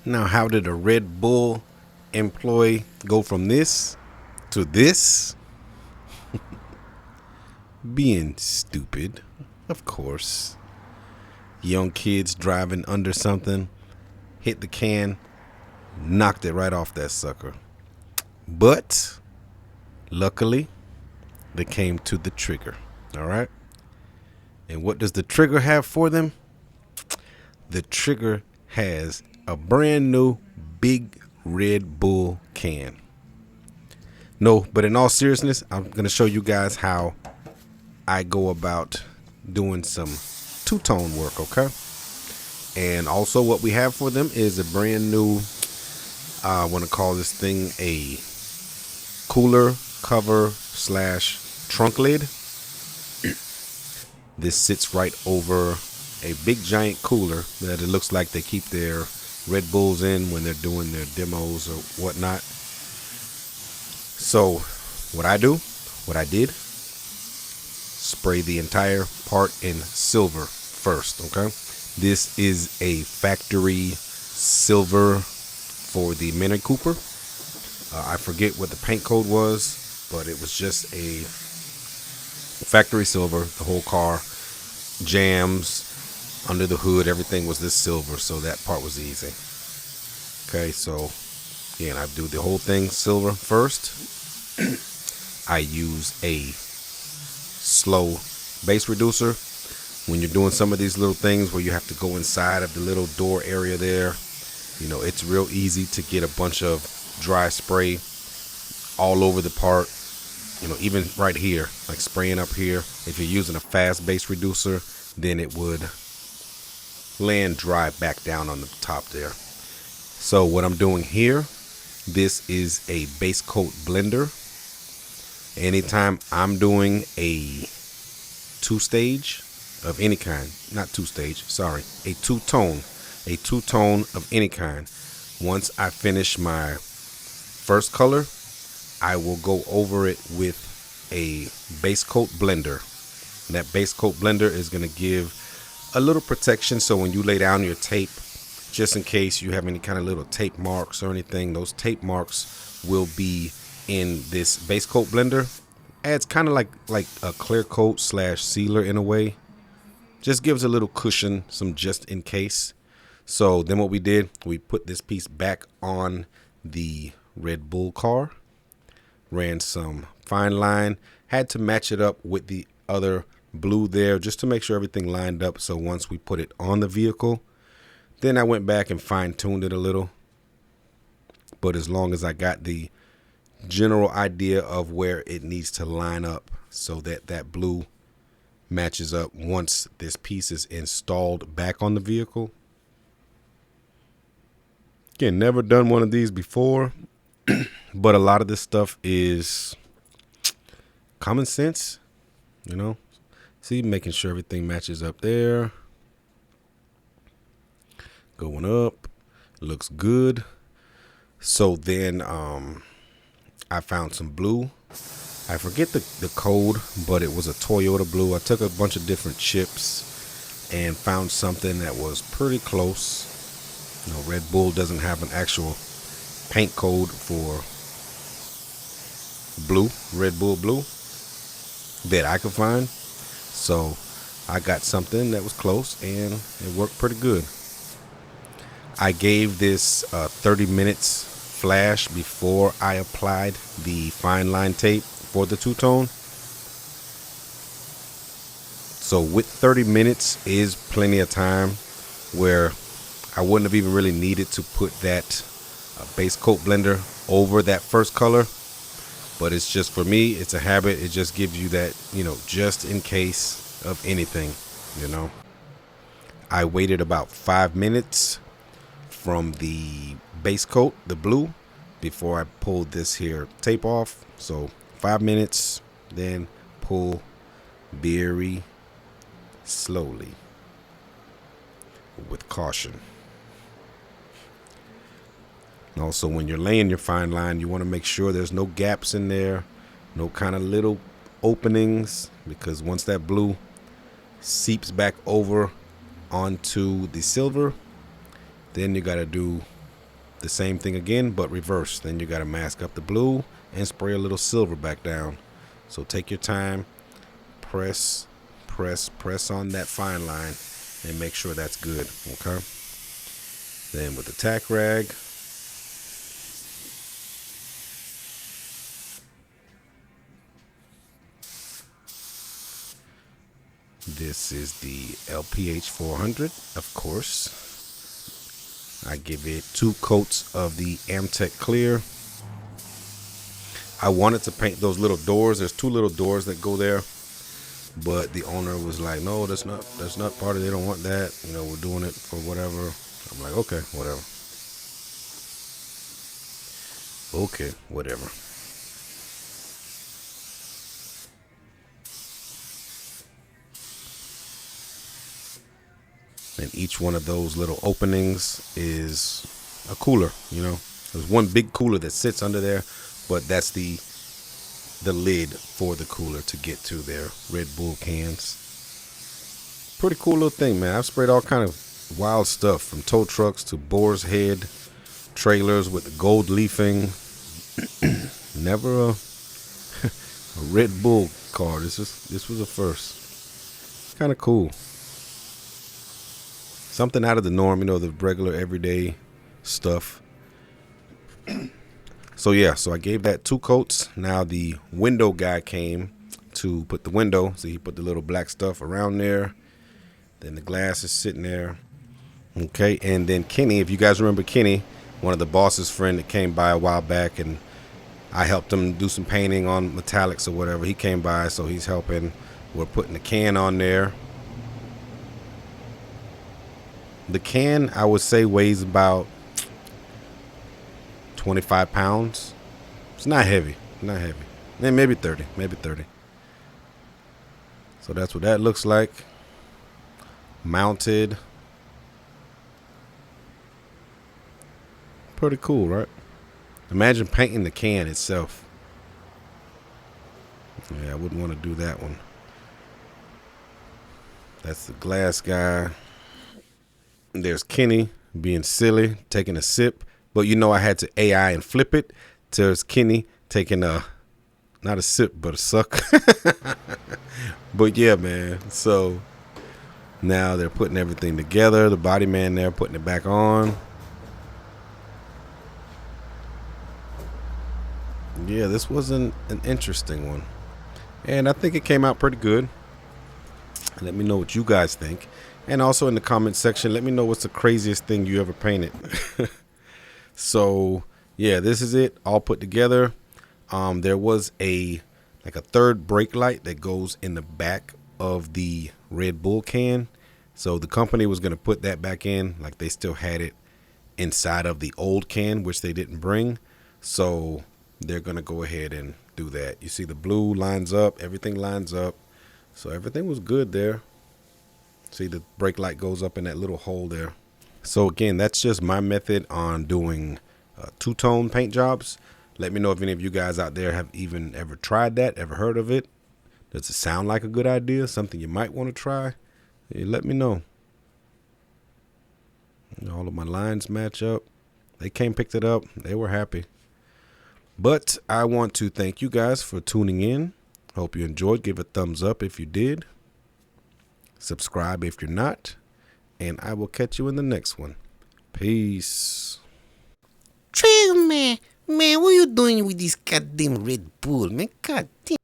Now, how did a Red Bull employee go from this to this? Being stupid, of course. Young kids driving under something, hit the can, knocked it right off that sucker. But luckily, they came to the trigger. All right. And what does the trigger have for them? The trigger has a brand new big Red Bull can. No, but in all seriousness, I'm going to show you guys how I go about doing some two-tone work, okay? And also what we have for them is a brand new, I want to call this thing a cooler cover / trunk lid. This sits right over a big giant cooler that it looks like they keep their Red Bulls in when they're doing their demos or whatnot. So what I did, spray the entire part in silver first, okay? This is a factory silver for the Mini Cooper. I forget what the paint code was, but it was just a factory silver. The whole car, jams, under the hood, everything was this silver, so that part was easy. Okay, so again, I do the whole thing silver first. I use a slow base reducer. When you're doing some of these little things where you have to go inside of the little door area there, you know, it's real easy to get a bunch of dry spray all over the part. You know, even right here, like spraying up here. If you're using a fast base reducer, then it would land dry back down on the top there. So what I'm doing here, this is a base coat blender. Anytime I'm doing a two-stage of any kind, not two-stage, sorry, a two-tone of any kind. Once I finish my first color, I will go over it with a base coat blender. And that base coat blender is going to give a little protection, so when you lay down your tape, just in case you have any kind of little tape marks or anything, those tape marks will be in this base coat blender. Adds kind of like a clear coat / sealer in a way. Just gives a little cushion, some just in case. So then what we did, we put this piece back on the Red Bull car, ran some fine line, had to match it up with the other blue there just to make sure everything lined up. So once we put it on the vehicle, then I went back and fine-tuned it a little. But as long as I got the general idea of where it needs to line up so that that blue matches up once this piece is installed back on the vehicle. Again, never done one of these before, but a lot of this stuff is common sense, you know. See, making sure everything matches up there. Going up, looks good. So then I found some blue. I forget the code, but it was a Toyota blue. I took a bunch of different chips and found something that was pretty close. You know, Red Bull doesn't have an actual paint code for blue, Red Bull blue, that I could find. So I got something that was close and it worked pretty good. I gave this 30 minutes flash before I applied the fine line tape for the two-tone. So with 30 minutes is plenty of time where I wouldn't have even really needed to put that base coat blender over that first color. But it's just, for me, it's a habit. It just gives you that, you know, just in case of anything, you know. I waited about 5 minutes from the base coat, the blue, before I pulled this here tape off. So 5 minutes, then pull very slowly with caution. And also, when you're laying your fine line, you want to make sure there's no gaps in there, no kind of little openings, because once that blue seeps back over onto the silver, then you got to do the same thing again, but reverse. Then you got to mask up the blue and spray a little silver back down. So take your time, press on that fine line and make sure that's good. Okay. Then with the tack rag, this is the LPH 400, of course. I give it 2 coats of the AmTech clear. I wanted to paint those little doors. There's 2 little doors that go there, but the owner was like, no, that's not part of it. They don't want that. You know, we're doing it for whatever. I'm like, okay, whatever. Okay, whatever. And each one of those little openings is a cooler, you know. There's one big cooler that sits under there, but that's the lid for the cooler to get to their Red Bull cans. Pretty cool little thing, man. I've sprayed all kind of wild stuff, from tow trucks to Boar's Head trailers with the gold leafing. Never a Red Bull car. This was a first. Kind of cool. Something out of the norm, you know, the regular everyday stuff. So yeah, so I gave that 2 coats. Now the window guy came to put the window. So he put the little black stuff around there. Then the glass is sitting there. Okay, and then Kenny, if you guys remember Kenny, one of the boss's friend that came by a while back, and I helped him do some painting on metallics or whatever. He came by, so he's helping. We're putting the can on there. The can, I would say, weighs about 25 pounds. It's not heavy. Not heavy. Maybe 30. Maybe 30. So that's what that looks like. Mounted. Pretty cool, right? Imagine painting the can itself. Yeah, I wouldn't want to do that one. That's the glass guy. There's Kenny being silly, taking a sip. But you know I had to AI and flip it. There's Kenny taking not a sip, but a suck. But yeah, man. So now they're putting everything together. The body man there putting it back on. Yeah, this was an interesting one. And I think it came out pretty good. Let me know what you guys think. And also in the comment section, let me know what's the craziest thing you ever painted. So yeah, this is it all put together. There was a 3rd brake light that goes in the back of the Red Bull can. So the company was going to put that back in, like they still had it inside of the old can, which they didn't bring. So they're going to go ahead and do that. You see the blue lines up, everything lines up. So everything was good there. See, the brake light goes up in that little hole there. So again, that's just my method on doing 2-tone paint jobs. Let me know if any of you guys out there have even ever tried that, ever heard of it. Does it sound like a good idea? Something you might want to try? Hey, let me know. All of my lines match up. They came, picked it up. They were happy. But I want to thank you guys for tuning in. Hope you enjoyed. Give a thumbs up if you did. Subscribe if you're not. And I will catch you in the next one. Peace. Trail man, what are you doing with this goddamn Red Bull, man? God damn.